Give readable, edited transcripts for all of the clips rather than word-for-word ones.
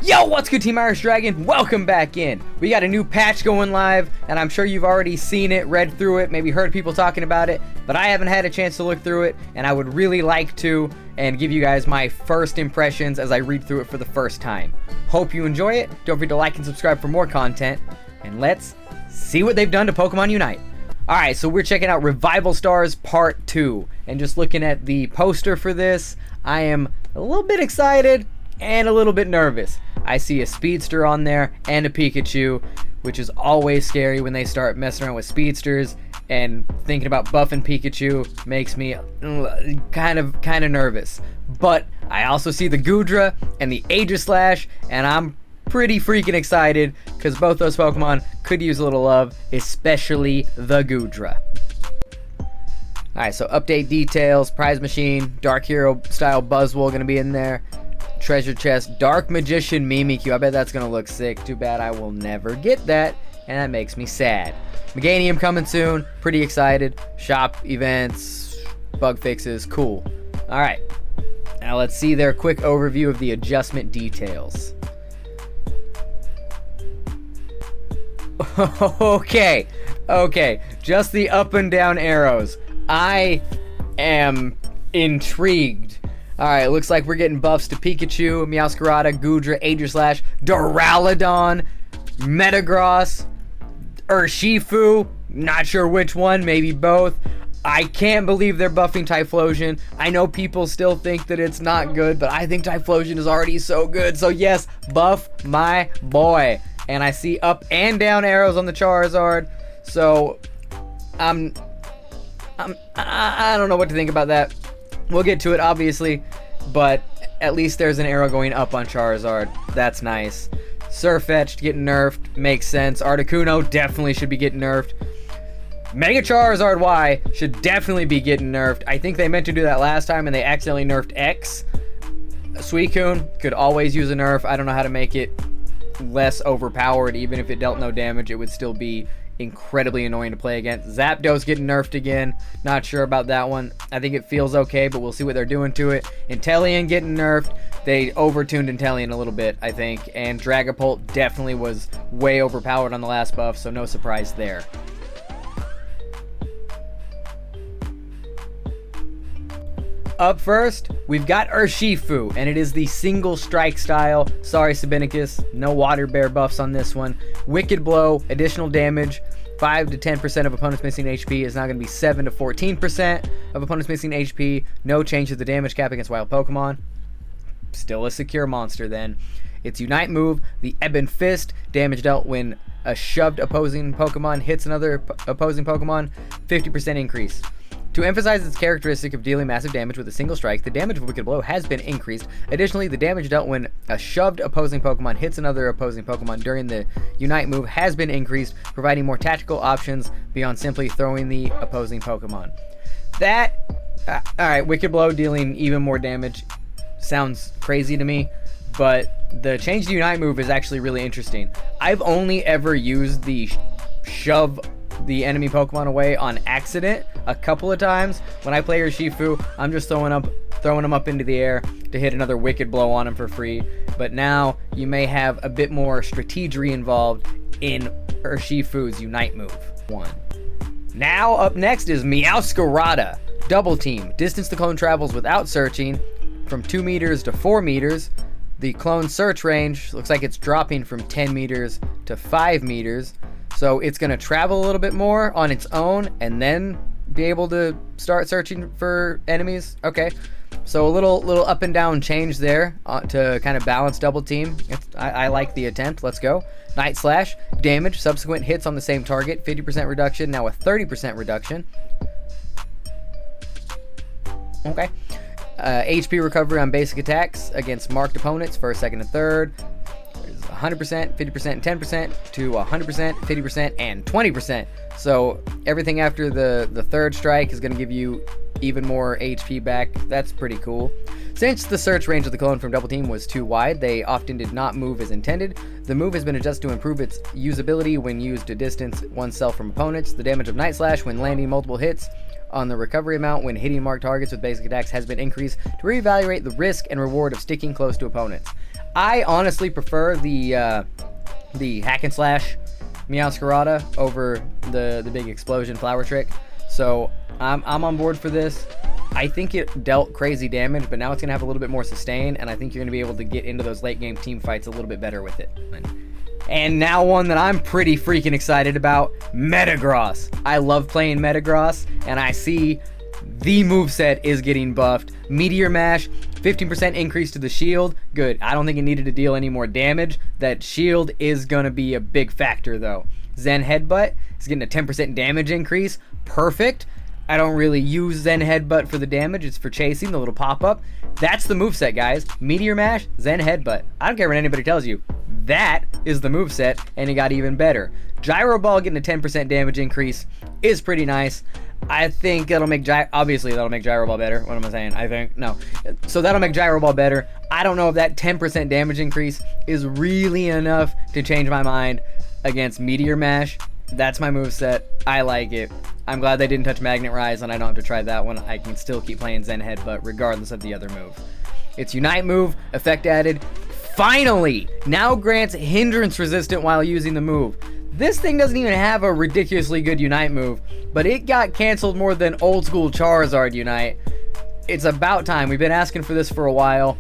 Yo, what's good, Team Irish Dragon? Welcome back in. We got a new patch going live, and I'm sure you've already seen it, read through it, maybe heard people talking about it, but I haven't had a chance to look through it, and I would really like to, and give you guys my first impressions as I read through it for the first time. Hope you enjoy it. Don't forget to like and subscribe for more content, and let's see what they've done to Pokemon Unite. Alright, so we're checking out Revival Stars Part 2, and just looking at the poster for this, I am a little bit excited and a little bit nervous. I see a Speedster on there and a Pikachu, which is always scary when they start messing around with Speedsters, and thinking about buffing Pikachu makes me kind of nervous. But I also see the Goodra and the Aegislash, and I'm pretty freaking excited because both those Pokemon could use a little love, especially the Goodra. Alright, so update details, prize machine, Dark Hero style Buzzwole gonna be in there. Treasure chest, Dark Magician Mimikyu. I bet that's gonna look sick. Too bad I will never get that, and that makes me sad. Meganium coming soon. Pretty excited. Shop events, bug fixes, cool. Alright, now let's see their quick overview of the adjustment details. Okay, just the up and down arrows. I am intrigued. Alright, looks like we're getting buffs to Pikachu, Meowscarada, Goodra, Aegislash, Duraludon, Metagross, Urshifu, not sure which one, maybe both. I can't believe they're buffing Typhlosion. I know people still think that it's not good, but I think Typhlosion is already so good. So yes, buff my boy. And I see up and down arrows on the Charizard, so I don't know what to think about that. We'll get to it, obviously, but at least there's an arrow going up on Charizard. That's nice. Sirfetch'd getting nerfed, makes sense. Articuno definitely should be getting nerfed. Mega Charizard Y should definitely be getting nerfed. I think they meant to do that last time and they accidentally nerfed X. Suicune could always use a nerf. I don't know how to make it less overpowered. Even if it dealt no damage, it would still be incredibly annoying to play against. Zapdos getting nerfed again. Not sure about that one. I think it feels okay, but we'll see what they're doing to it. Inteleon getting nerfed. They overtuned Inteleon a little bit, I think. And Dragapult definitely was way overpowered on the last buff, so no surprise there. Up first, we've got Urshifu, and it is the single strike style. Sorry, Sabinicus, no water bear buffs on this one. Wicked Blow, additional damage, 5 to 10% of opponents missing HP is now going to be 7 to 14% of opponents missing HP. No change to the damage cap against wild Pokemon. Still a secure monster then. Its Unite move, the Ebon Fist, damage dealt when a shoved opposing Pokemon hits another opposing Pokemon, 50% increase. To emphasize its characteristic of dealing massive damage with a single strike, the damage of Wicked Blow has been increased. Additionally, the damage dealt when a shoved opposing Pokemon hits another opposing Pokemon during the Unite move has been increased, providing more tactical options beyond simply throwing the opposing Pokemon. Alright, Wicked Blow dealing even more damage sounds crazy to me, but the change to Unite move is actually really interesting. I've only ever used the shove the enemy Pokemon away on accident a couple of times. When I play Urshifu, I'm just throwing them up into the air to hit another Wicked Blow on him for free. But now you may have a bit more strategy involved in Urshifu's Unite move. Now up next is Meowscarada. Double Team. Distance the clone travels without searching from 2 meters to 4 meters. The clone search range looks like it's dropping from 10 meters to 5 meters. So it's going to travel a little bit more on its own and then be able to start searching for enemies. Okay, so a little up and down change there to kind of balance Double Team. I like the attempt. Let's go. Night Slash, damage, subsequent hits on the same target, 50% reduction, now a 30% reduction. Okay. HP recovery on basic attacks against marked opponents, first, second, and third. 100%, 50%, and 10% to 100%, 50%, and 20%. So everything after the third strike is going to give you even more HP back. That's pretty cool. Since the search range of the clone from Double Team was too wide, they often did not move as intended. The move has been adjusted to improve its usability when used to distance oneself from opponents. The damage of Night Slash when landing multiple hits on the recovery amount when hitting marked targets with basic attacks has been increased to reevaluate the risk and reward of sticking close to opponents. I honestly prefer the hack and slash Meowscarada over the big explosion flower trick. So I'm on board for this. I think it dealt crazy damage, but now it's going to have a little bit more sustain, and I think you're going to be able to get into those late game team fights a little bit better with it. And now one that I'm pretty freaking excited about, Metagross. I love playing Metagross, and I see the moveset is getting buffed. Meteor Mash, 15% increase to the shield. Good. I don't think it needed to deal any more damage. That shield is going to be a big factor, though. Zen Headbutt is getting a 10% damage increase. Perfect. I don't really use Zen Headbutt for the damage. It's for chasing, the little pop-up. That's the moveset, guys. Meteor Mash, Zen Headbutt. I don't care what anybody tells you. That is the moveset, and it got even better. Gyro Ball getting a 10% damage increase is pretty nice. I think it'll make obviously that'll make Gyro Ball better. What am I saying? I think no. So that'll make Gyro Ball better. I don't know if that 10% damage increase is really enough to change my mind against Meteor Mash. That's my moveset. I like it. I'm glad they didn't touch Magnet Rise, and I don't have to try that one. I can still keep playing Zen Headbutt regardless of the other move. Its Unite move, effect added, finally now grants hindrance resistant while using the move. This thing doesn't even have a ridiculously good Unite move, but it got canceled more than old school Charizard Unite. It's about time. We've been asking for this for a while.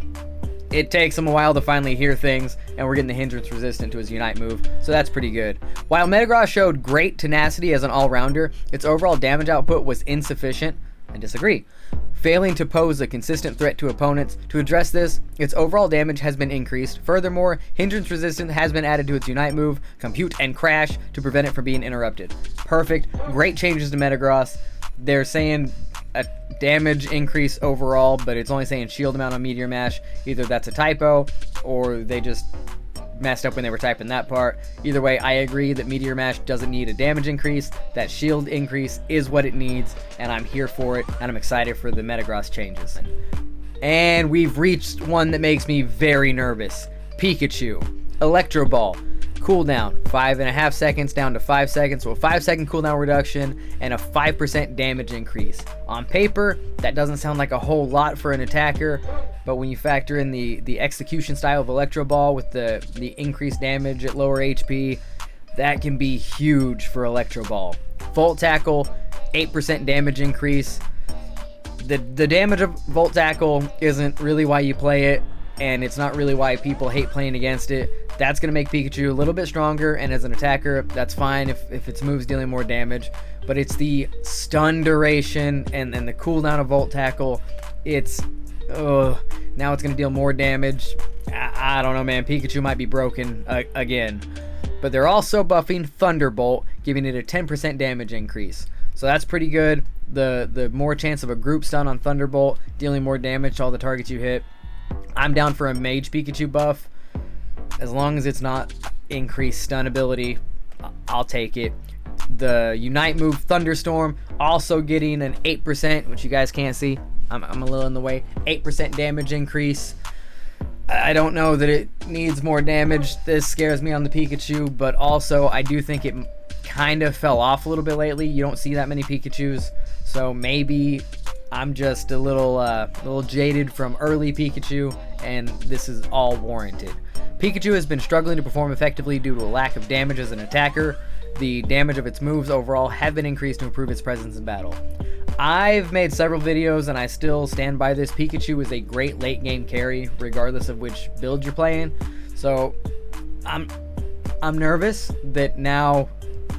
It takes him a while to finally hear things, and we're getting the hindrance resistant to his Unite move, so that's pretty good. While Metagross showed great tenacity as an all-rounder, its overall damage output was insufficient. I disagree. Failing to pose a consistent threat to opponents. To address this, its overall damage has been increased. Furthermore, hindrance resistance has been added to its Unite move, Compute and Crash, to prevent it from being interrupted. Perfect. Great changes to Metagross. They're saying a damage increase overall, but it's only saying shield amount on Meteor Mash. Either that's a typo, or they just messed up when they were typing that part. Either way, I agree that Meteor Mash doesn't need a damage increase. That shield increase is what it needs, and I'm here for it, and I'm excited for the Metagross changes. And we've reached one that makes me very nervous. Pikachu. Electro Ball. Cooldown, 5.5 seconds down to 5 seconds, so a 5-second cooldown reduction and a 5% damage increase. On paper, that doesn't sound like a whole lot for an attacker, but when you factor in the execution style of Electro Ball with the increased damage at lower HP, that can be huge for Electro Ball. Volt Tackle, 8% damage increase. The damage of Volt Tackle isn't really why you play it, and it's not really why people hate playing against it. That's going to make Pikachu a little bit stronger, and as an attacker, that's fine if its move's dealing more damage. But it's the stun duration and the cooldown of Volt Tackle. It's, now it's going to deal more damage. I don't know, man. Pikachu might be broken again. But they're also buffing Thunderbolt, giving it a 10% damage increase. So that's pretty good. The more chance of a group stun on Thunderbolt, dealing more damage to all the targets you hit. I'm down for a Mage Pikachu buff. As long as it's not increased stun ability, I'll take it. The Unite move, Thunderstorm, also getting an 8%, which you guys can't see. I'm a little in the way. 8% damage increase. I don't know that it needs more damage. This scares me on the Pikachu, but also I do think it kind of fell off a little bit lately. You don't see that many Pikachus, so maybe I'm just a little jaded from early Pikachu, and this is all warranted. Pikachu has been struggling to perform effectively due to a lack of damage as an attacker. The damage of its moves overall have been increased to improve its presence in battle. I've made several videos and I still stand by this. Pikachu is a great late game carry regardless of which build you're playing. So I'm nervous that now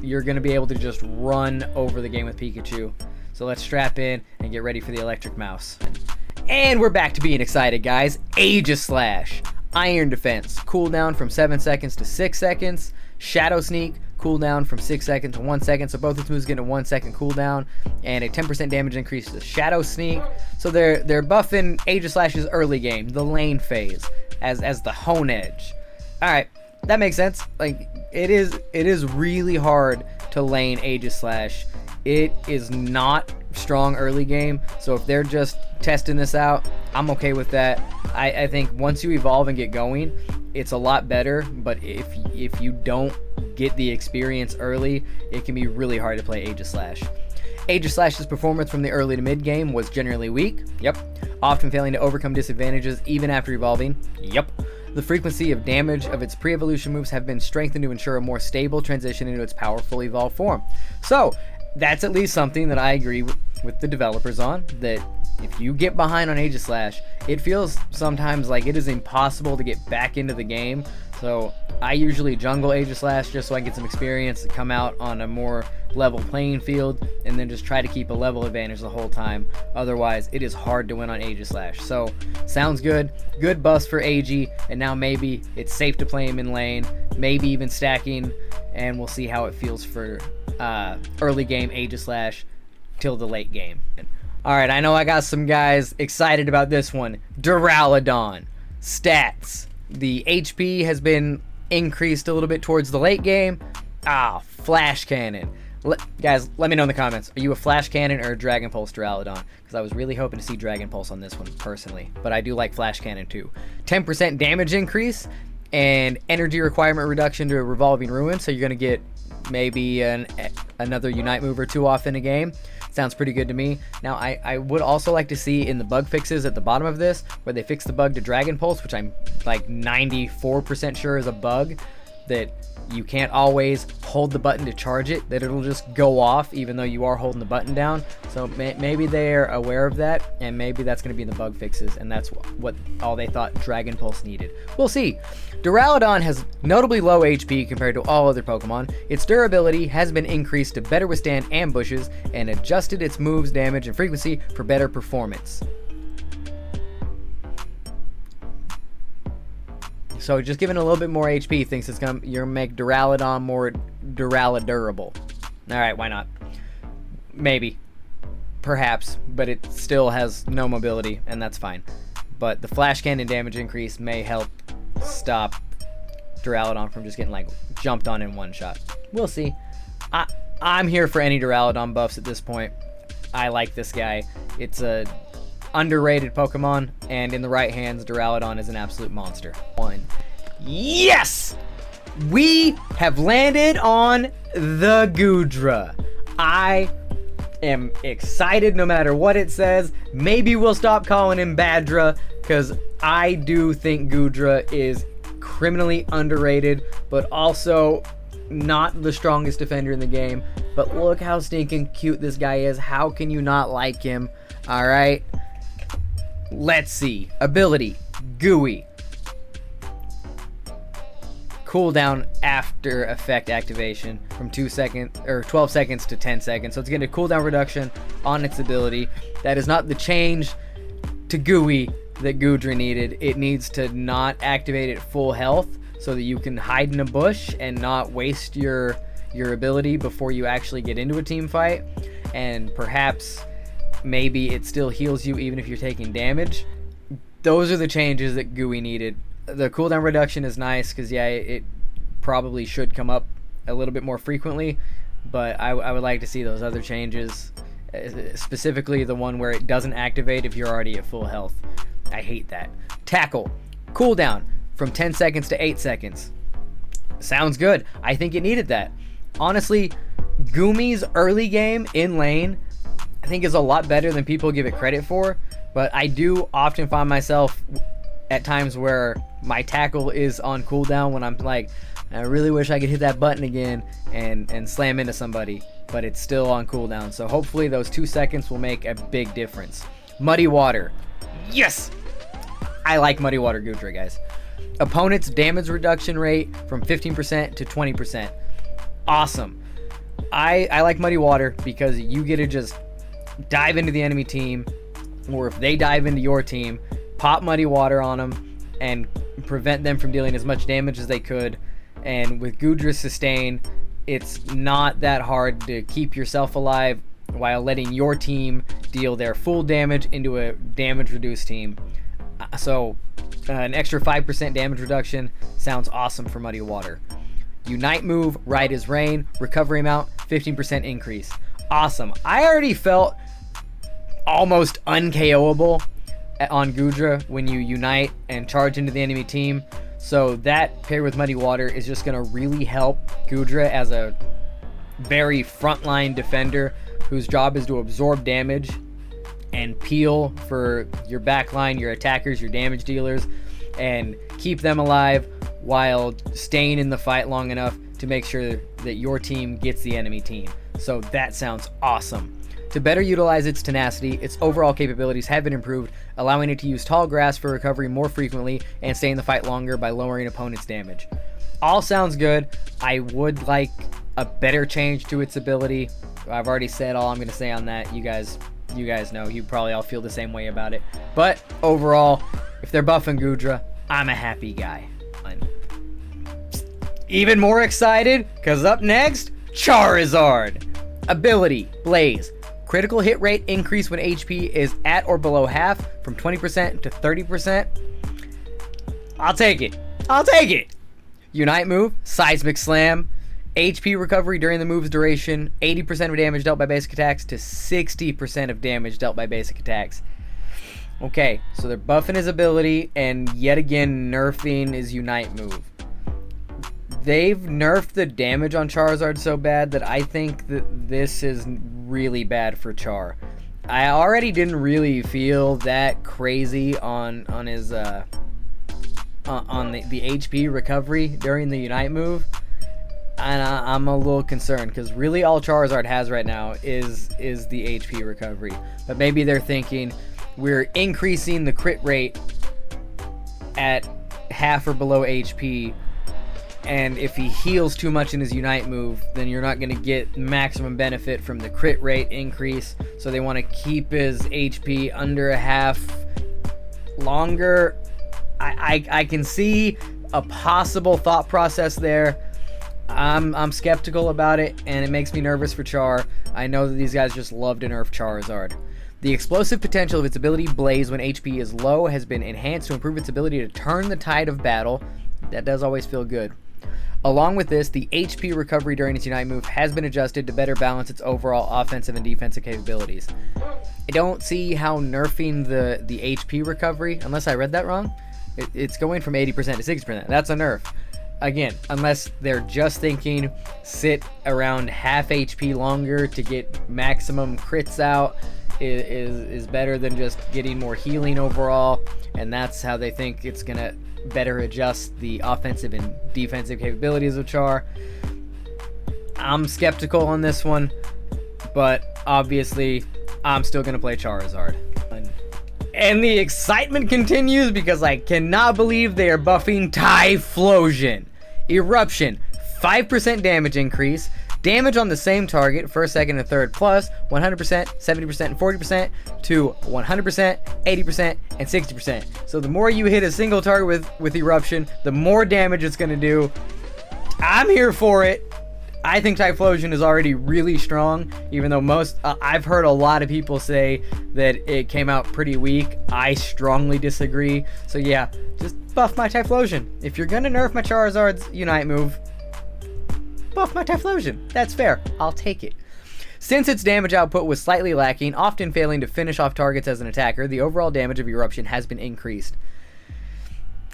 you're going to be able to just run over the game with Pikachu. So let's strap in and get ready for the electric mouse. And we're back to being excited, guys. Aegislash. Iron Defense, cooldown from 7 seconds to 6 seconds. Shadow Sneak, cooldown from 6 seconds to 1 second. So both its moves get a 1 second cooldown and a 10% damage increase to Shadow Sneak. So they're buffing Aegislash's early game, the lane phase, as the Hone Edge. Alright, that makes sense. Like it is really hard to lane Aegislash. It is not strong early game, so if they're just testing this out, I'm okay with that. I think once you evolve and get going, it's a lot better, but if you don't get the experience early, it can be really hard to play Aegislash. Aegislash's performance from the early to mid game was generally weak, yep. Often failing to overcome disadvantages even after evolving, yep. The frequency of damage of its pre-evolution moves have been strengthened to ensure a more stable transition into its powerful evolved form. So, that's at least something that I agree with the developers on, that if you get behind on Aegislash, it feels sometimes like it is impossible to get back into the game. So I usually jungle Aegislash just so I can get some experience, come out on a more level playing field, and then just try to keep a level advantage the whole time. Otherwise, it is hard to win on Aegislash. So, sounds good. Good buffs for Ag, and now maybe it's safe to play him in lane, maybe even stacking, and we'll see how it feels for early game Aegislash till the late game. Alright, I know I got some guys excited about this one. Duraludon. Stats. The HP has been increased a little bit towards the late game. Flash Cannon. Guys, let me know in the comments. Are you a Flash Cannon or a Dragon Pulse Duraludon? Because I was really hoping to see Dragon Pulse on this one, personally. But I do like Flash Cannon, too. 10% damage increase and energy requirement reduction to a Revolving Ruin. So you're going to get maybe another Unite move or two off in a game. Sounds pretty good to me. Now, I would also like to see in the bug fixes at the bottom of this, where they fix the bug to Dragon Pulse, which I'm like 94% sure is a bug, that you can't always hold the button to charge it, that it'll just go off even though you are holding the button down. So maybe they're aware of that, and maybe that's going to be in the bug fixes, and that's what all they thought Dragon Pulse needed. We'll see. Duraludon has notably low HP compared to all other Pokemon. Its durability has been increased to better withstand ambushes, and adjusted its moves, damage, and frequency for better performance. So just giving a little bit more HP thinks you're gonna make Duraludon more Duraludurable. Alright, why not? Maybe. Perhaps. But it still has no mobility, and that's fine. But the Flash Cannon damage increase may help stop Duraludon from just getting like jumped on in one shot. We'll see. I'm here for any Duraludon buffs at this point. I like this guy. It's a underrated Pokemon, and in the right hands, Duraludon is an absolute monster. Yes! We have landed on the Goodra. I am excited no matter what it says. Maybe we'll stop calling him Badra, because I do think Goodra is criminally underrated, but also not the strongest defender in the game. But look how stinking cute this guy is. How can you not like him? Alright. Let's see. Ability. Gooey. Cooldown after effect activation from 12 seconds to 10 seconds. So it's getting a cooldown reduction on its ability. That is not the change to Gooey that Goodra needed. It needs to not activate at full health so that you can hide in a bush and not waste your ability before you actually get into a team fight. And perhaps maybe it still heals you even if you're taking damage. Those are the changes that Gooey needed. The cooldown reduction is nice because, yeah, it probably should come up a little bit more frequently, but I would like to see those other changes, specifically the one where it doesn't activate if you're already at full health. I hate that. Tackle. Cooldown from 10 seconds to 8 seconds. Sounds good. I think it needed that. Honestly, Goomy's early game in lane I think is a lot better than people give it credit for, but I do often find myself at times where my tackle is on cooldown when I'm like, I really wish I could hit that button again and slam into somebody, but it's still on cooldown. So hopefully those 2 seconds will make a big difference. Muddy Water. Yes! I like Muddy Water Goodra, guys. Opponent's damage reduction rate from 15% to 20%. Awesome. I like Muddy Water because you get to just dive into the enemy team, or if they dive into your team, pop Muddy Water on them and prevent them from dealing as much damage as they could. And with Goodra's Sustain, it's not that hard to keep yourself alive while letting your team deal their full damage into a damage reduced team. So an extra 5% damage reduction sounds awesome for Muddy Water. Unite move, Ride as Rain, recovery amount, 15% increase. Awesome. I already felt almost unKOable on Goodra when you unite and charge into the enemy team. So that paired with Muddy Water is just going to really help Goodra as a very frontline defender whose job is to absorb damage and peel for your backline, your attackers, your damage dealers. and keep them alive while staying in the fight long enough to make sure that your team gets the enemy team. So that sounds awesome. To better utilize its tenacity, its overall capabilities have been improved, allowing it to use tall grass for recovery more frequently and stay in the fight longer by lowering opponents' damage. All sounds good. I would like a better change to its ability. I've already said all I'm going to say on that. You guys know. You probably all feel the same way about it. But overall, if they're buffing Gudra, I'm a happy guy. Even more excited, because up next, Charizard. Ability, Blaze. Critical hit rate increase when HP is at or below half, from 20% to 30%. I'll take it. Unite move, Seismic Slam. HP recovery during the move's duration, 80% of damage dealt by basic attacks to 60% of damage dealt by basic attacks. Okay, so they're buffing his ability and yet again nerfing his Unite move. They've nerfed the damage on Charizard so bad that I think that this is really bad for Char. I already didn't really feel that crazy on his on the HP recovery during the Unite move, and I'm a little concerned because really all Charizard has right now is the HP recovery. But maybe they're thinking we're increasing the crit rate at half or below HP. And if he heals too much in his Unite move, then you're not going to get maximum benefit from the crit rate increase. So they want to keep his HP under a half longer. I can see a possible thought process there. I'm skeptical about it, and it makes me nervous for Char. I know that these guys just love to nerf Charizard. The explosive potential of its ability Blaze when HP is low has been enhanced to improve its ability to turn the tide of battle. That does always feel good. Along with this, the HP recovery during its Unite move has been adjusted to better balance its overall offensive and defensive capabilities. I don't see how nerfing the HP recovery, unless I read that wrong, it's going from 80% to 60%. That's a nerf. Again, unless they're just thinking sit around half HP longer to get maximum crits out is better than just getting more healing overall, and that's how they think it's going to better adjust the offensive and defensive capabilities of Char. I'm skeptical on this one, but obviously I'm still going to play Charizard. And the excitement continues because I cannot believe they are buffing Typhlosion. Eruption, 5% damage increase. Damage on the same target, first, second, and third, plus 100%, 70%, and 40% to 100%, 80%, and 60%. So the more you hit a single target with Eruption, the more damage it's going to do. I'm here for it. I think Typhlosion is already really strong, even though I've heard a lot of people say that it came out pretty weak. I strongly disagree. So yeah, just buff my Typhlosion. If you're going to nerf my Charizard's Unite move, buff my Typhlosion. That's fair. I'll take it. Since its damage output was slightly lacking, often failing to finish off targets as an attacker, the overall damage of Eruption has been increased.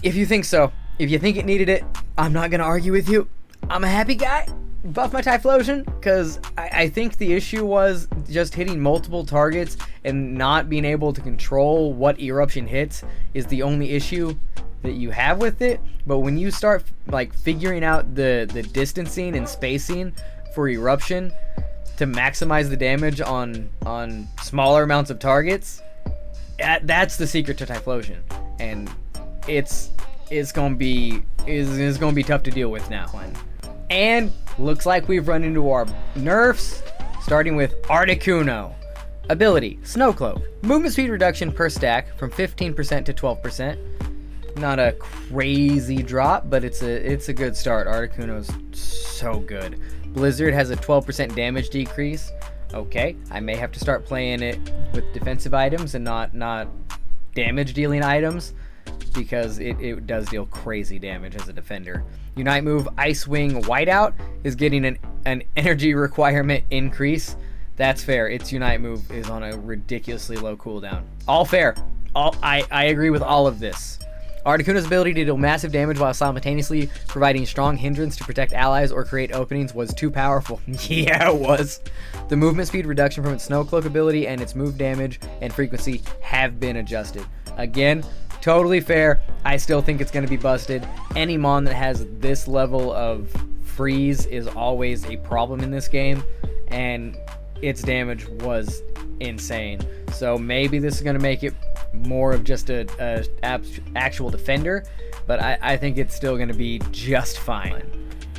If you think so, if you think it needed it, I'm not going to argue with you. I'm a happy guy. Buff my Typhlosion, because I think the issue was just hitting multiple targets and not being able to control what Eruption hits is the only issue that you have with it. But when you start like figuring out the distancing and spacing for Eruption to maximize the damage on smaller amounts of targets, that's the secret to Typhlosion, and it's gonna be tough to deal with now. And looks like we've run into our nerfs, starting with Articuno. Ability, Snow Cloak. Movement speed reduction per stack from 15% to 12%. Not a crazy drop, but it's a good start. Articuno's so good. Blizzard has a 12% damage decrease. Okay, I may have to start playing it with defensive items and not damage dealing items, because it does deal crazy damage as a defender. Unite move, Ice Wing Whiteout, is getting an energy requirement increase. That's fair. Its Unite move is on a ridiculously low cooldown. All fair. I agree with all of this. Articuno's ability to deal massive damage while simultaneously providing strong hindrance to protect allies or create openings was too powerful. Yeah, it was. The movement speed reduction from its Snow Cloak ability and its move damage and frequency have been adjusted. Again, Totally fair. I still think it's going to be busted. Any mon that has this level of freeze is always a problem in this game, and its damage was insane. So maybe this is going to make it more of just a actual defender, but I think it's still going to be just fine.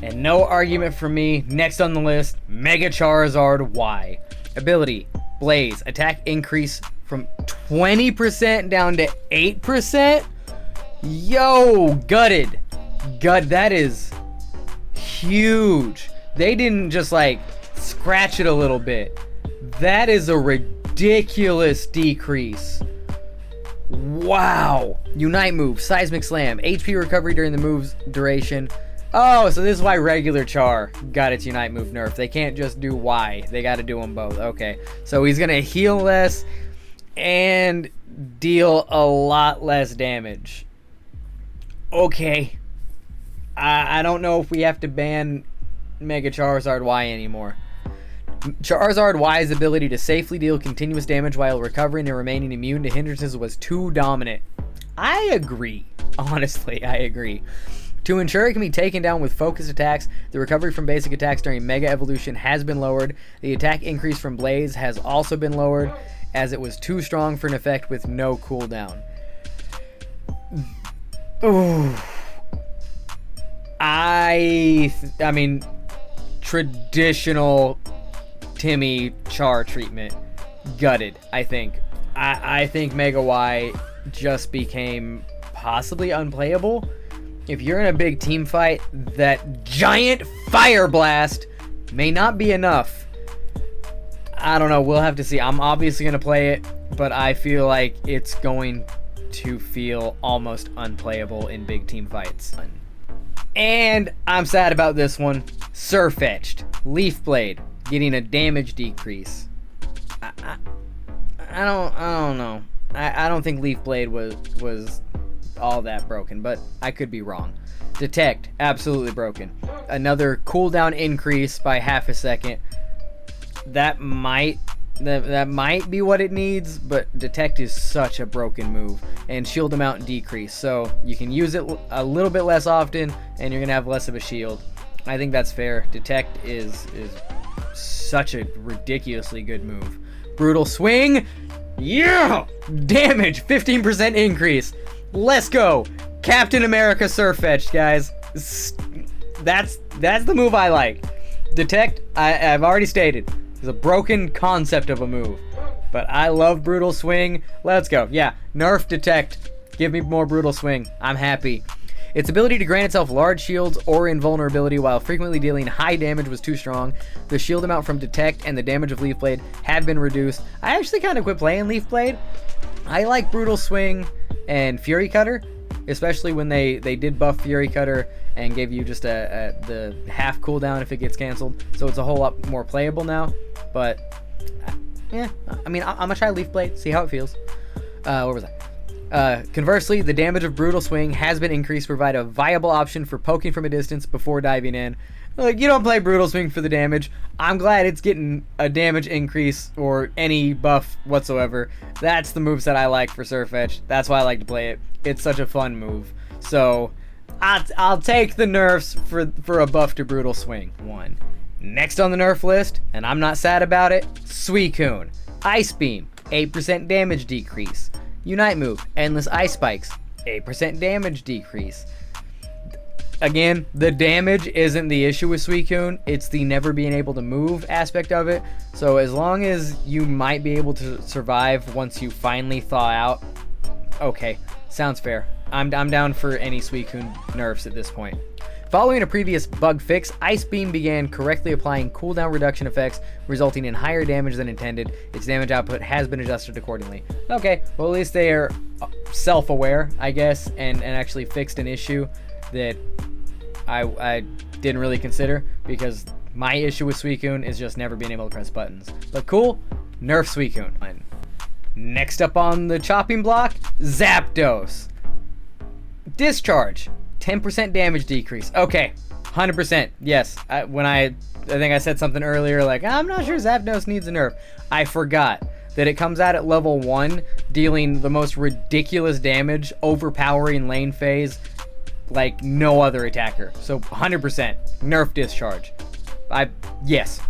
And no argument for me. Next on the list, Mega Charizard Y. Ability, Blaze. Attack increase from 20% down to 8%. Yo, gutted. That is huge. They didn't just like scratch it a little bit. That is a ridiculous decrease. Wow. Unite move, Seismic Slam, HP recovery during the move's duration. Oh, so this is why regular Char got its Unite move nerfed. They can't just do Y. They got to do them both. Okay. So he's going to heal less and deal a lot less damage. Okay. I don't know if we have to ban Mega Charizard Y anymore. Charizard Y's ability to safely deal continuous damage while recovering and remaining immune to hindrances was too dominant. I agree. Honestly, I agree. To ensure it can be taken down with focused attacks, the recovery from basic attacks during Mega Evolution has been lowered. The attack increase from Blaze has also been lowered, as it was too strong for an effect with no cooldown. Ooh. I mean, traditional Timmy Char treatment. Gutted, I think. I think Mega Y just became possibly unplayable. If you're in a big team fight, that giant fire blast may not be enough. I don't know. We'll have to see. I'm obviously going to play it, but I feel like it's going to feel almost unplayable in big team fights. And I'm sad about this one. Surfetched. Leaf Blade. Getting a damage decrease. I don't know. I don't think Leaf Blade was all that broken, but I could be wrong. Detect, absolutely broken. Another cooldown increase by half a second. That might be what it needs, but Detect is such a broken move. And shield amount decrease, so you can use it a little bit less often, and you're gonna have less of a shield. I think that's fair. Detect is such a ridiculously good move. Brutal Swing, yeah! Damage, 15% increase. Let's go. Captain America Surfetched, guys. That's the move I like. Detect, I've already stated, is a broken concept of a move. But I love Brutal Swing. Let's go. Yeah, nerf Detect. Give me more Brutal Swing. I'm happy. Its ability to grant itself large shields or invulnerability while frequently dealing high damage was too strong. The shield amount from Detect and the damage of Leaf Blade have been reduced. I actually kind of quit playing Leaf Blade. I like Brutal Swing and Fury Cutter, especially when they did buff Fury Cutter and gave you just the half cooldown if it gets canceled. So it's a whole lot more playable now. But yeah, I mean, I'm gonna try Leaf Blade, see how it feels. Where was I? Conversely, the damage of Brutal Swing has been increased to provide a viable option for poking from a distance before diving in. Like, you don't play Brutal Swing for the damage. I'm glad it's getting a damage increase or any buff whatsoever. That's the moveset I like for Surfetch. That's why I like to play it. It's such a fun move. So, I'll take the nerfs for a buff to Brutal Swing. One. Next on the nerf list, and I'm not sad about it, Suicune. Ice Beam, 8% damage decrease. Unite move, Endless Ice Spikes, 8% damage decrease. Again, the damage isn't the issue with Suicune, it's the never being able to move aspect of it. So as long as you might be able to survive once you finally thaw out, okay, sounds fair. I'm down for any Suicune nerfs at this point. Following a previous bug fix, Ice Beam began correctly applying cooldown reduction effects, resulting in higher damage than intended. Its damage output has been adjusted accordingly. Okay, well at least they are self-aware, I guess, and actually fixed an issue that I didn't really consider, because my issue with Suicune is just never being able to press buttons. But cool, nerf Suicune. Next up on the chopping block, Zapdos. Discharge, 10% damage decrease. Okay, 100%, yes. I think I said something earlier like, I'm not sure Zapdos needs a nerf. I forgot. that it comes out at level 1, dealing the most ridiculous damage, overpowering lane phase like no other attacker. So 100% nerf discharge. Yes.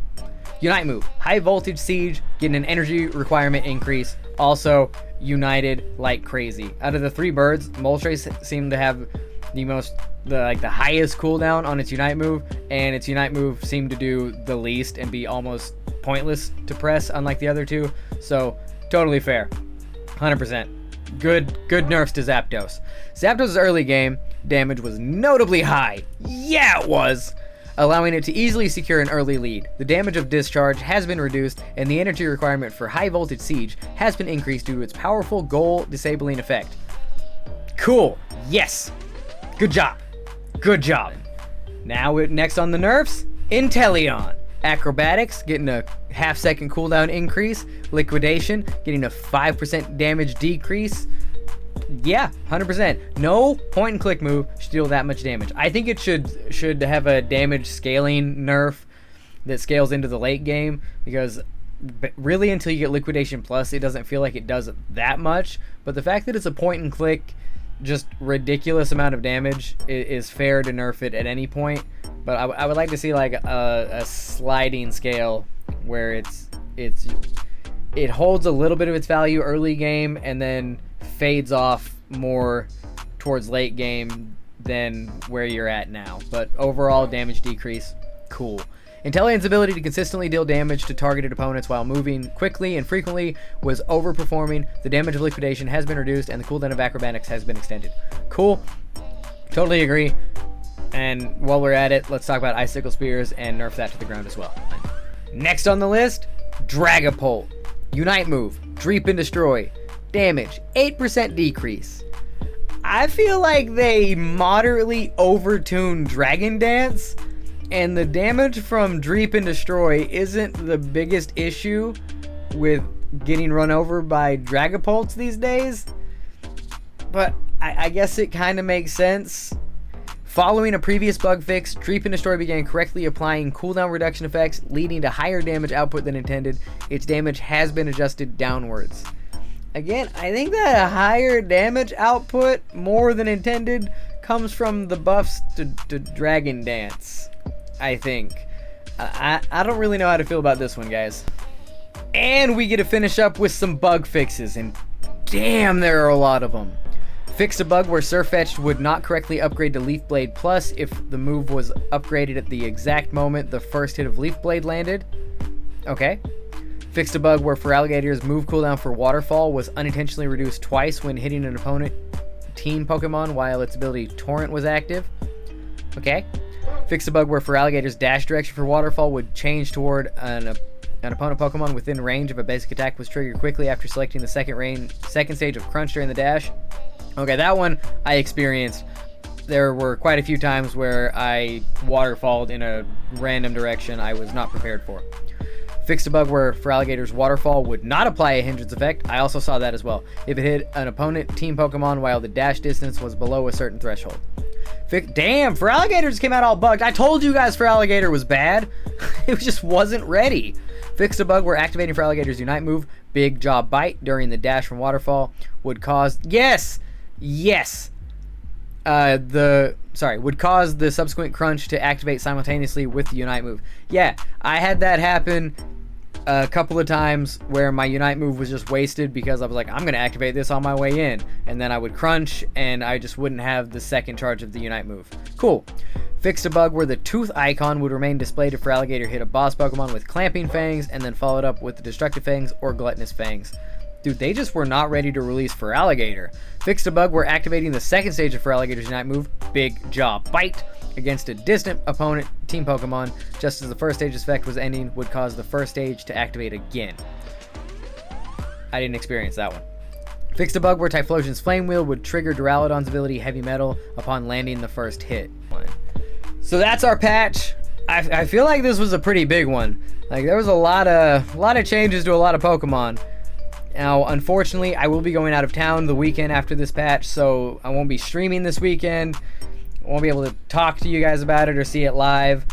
Unite move. High voltage siege, getting an energy requirement increase. Also united like crazy. Out of the 3 birds, Moltres seemed to have the highest cooldown on its Unite move, and its Unite move seemed to do the least and be almost pointless to press, unlike the other 2. So totally fair. 100%. Good nerfs to Zapdos. Zapdos' early game damage was notably high. Yeah, it was! Allowing it to easily secure an early lead. The damage of discharge has been reduced, and the energy requirement for high voltage siege has been increased due to its powerful goal disabling effect. Cool. Yes. Good job. Good job. Now next on the nerfs, Inteleon. Acrobatics, getting a half-second cooldown increase. Liquidation, getting a 5% damage decrease. Yeah, 100%. No point-and-click move should deal that much damage. I think it should have a damage scaling nerf that scales into the late game, because really until you get Liquidation Plus, it doesn't feel like it does that much. But the fact that it's a point-and-click, just ridiculous amount of damage is fair to nerf it at any point. But I would like to see like a sliding scale where it holds a little bit of its value early game and then fades off more towards late game than where you're at now. But overall damage decrease, cool. Inteleon's ability to consistently deal damage to targeted opponents while moving quickly and frequently was overperforming. The damage of Liquidation has been reduced and the cooldown of Acrobatics has been extended. Cool. Totally agree. And while we're at it, let's talk about Icicle Spears and nerf that to the ground as well. Next on the list, Dragapult. Unite move, Dreep and Destroy. Damage, 8% decrease. I feel like they moderately overtuned Dragon Dance, and the damage from Dreep and Destroy isn't the biggest issue with getting run over by Dragapults these days. But I guess it kind of makes sense. Following a previous bug fix, Dreep and Destroy began correctly applying cooldown reduction effects, leading to higher damage output than intended. Its damage has been adjusted downwards. Again, I think that a higher damage output, more than intended, comes from the buffs to Dragon Dance, I think. I don't really know how to feel about this one, guys. And we get to finish up with some bug fixes, and damn, there are a lot of them. Fixed a bug where Surfetched would not correctly upgrade to Leaf Blade Plus if the move was upgraded at the exact moment the first hit of Leaf Blade landed. Okay. Fixed a bug where Feraligator's move cooldown for Waterfall was unintentionally reduced twice when hitting an opponent team Pokemon while its ability Torrent was active. Okay. Fixed a bug where Feraligator's dash direction for Waterfall would change toward an opponent Pokemon within range if a basic attack was triggered quickly after selecting the second stage of Crunch during the dash. Okay, that one I experienced. There were quite a few times where I waterfalled in a random direction I was not prepared for. Fixed a bug where Feraligator's Waterfall would not apply a hindrance effect. I also saw that as well, if it hit an opponent team Pokemon while the dash distance was below a certain threshold. Damn, Feraligator just came out all bugged. I told you guys Feraligator was bad. It just wasn't ready. Fixed a bug where activating Feraligator's Unite move, Big Jaw Bite, during the dash from Waterfall would cause... Yes! Would cause the subsequent Crunch to activate simultaneously with the Unite move. Yeah, I had that happen a couple of times where my Unite move was just wasted because I was like, I'm going to activate this on my way in. And then I would Crunch, and I just wouldn't have the second charge of the Unite move. Cool. Fixed a bug where the Tooth icon would remain displayed if Feraligator hit a boss Pokemon with Clamping Fangs, and then followed up with the Destructive Fangs or Gluttonous Fangs. Dude, they just were not ready to release Feraligator. Fixed a bug where activating the second stage of Feraligator's Unite move, Big Jaw Bite, against a distant opponent team Pokemon, just as the first stage's effect was ending, would cause the first stage to activate again. I didn't experience that one. Fixed a bug where Typhlosion's Flame Wheel would trigger Duraludon's ability Heavy Metal upon landing the first hit. So that's our patch. I feel like this was a pretty big one. Like, there was a lot of changes to a lot of Pokemon. Now, unfortunately, I will be going out of town the weekend after this patch, so I won't be streaming this weekend. I won't be able to talk to you guys about it or see it live.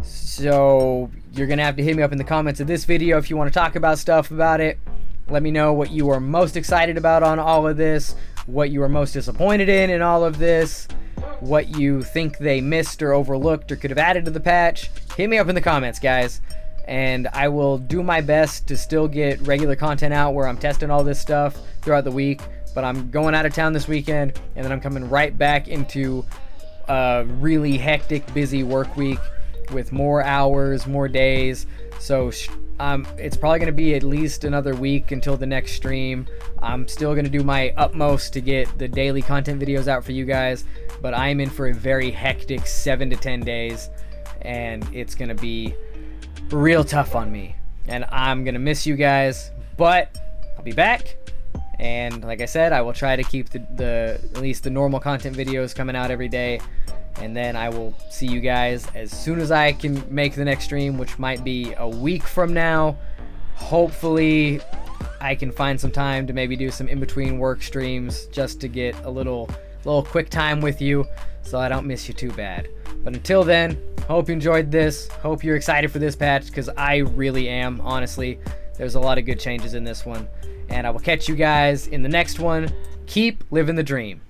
So you're going to have to hit me up in the comments of this video if you want to talk about stuff about it. Let me know what you are most excited about on all of this, what you are most disappointed in all of this, what you think they missed or overlooked or could have added to the patch. Hit me up in the comments, guys, and I will do my best to still get regular content out where I'm testing all this stuff throughout the week. But I'm going out of town this weekend, and then I'm coming right back into a really hectic, busy work week with more hours, more days. So it's probably going to be at least another week until the next stream. I'm still going to do my utmost to get the daily content videos out for you guys, but I'm in for a very hectic 7 to 10 days, and it's going to be real tough on me. And I'm going to miss you guys, but I'll be back. And like I said, I will try to keep at least the normal content videos coming out every day. And then I will see you guys as soon as I can make the next stream, which might be a week from now. Hopefully, I can find some time to maybe do some in-between work streams just to get a little quick time with you so I don't miss you too bad. But until then, hope you enjoyed this. Hope you're excited for this patch, because I really am, honestly. There's a lot of good changes in this one. And I will catch you guys in the next one. Keep living the dream.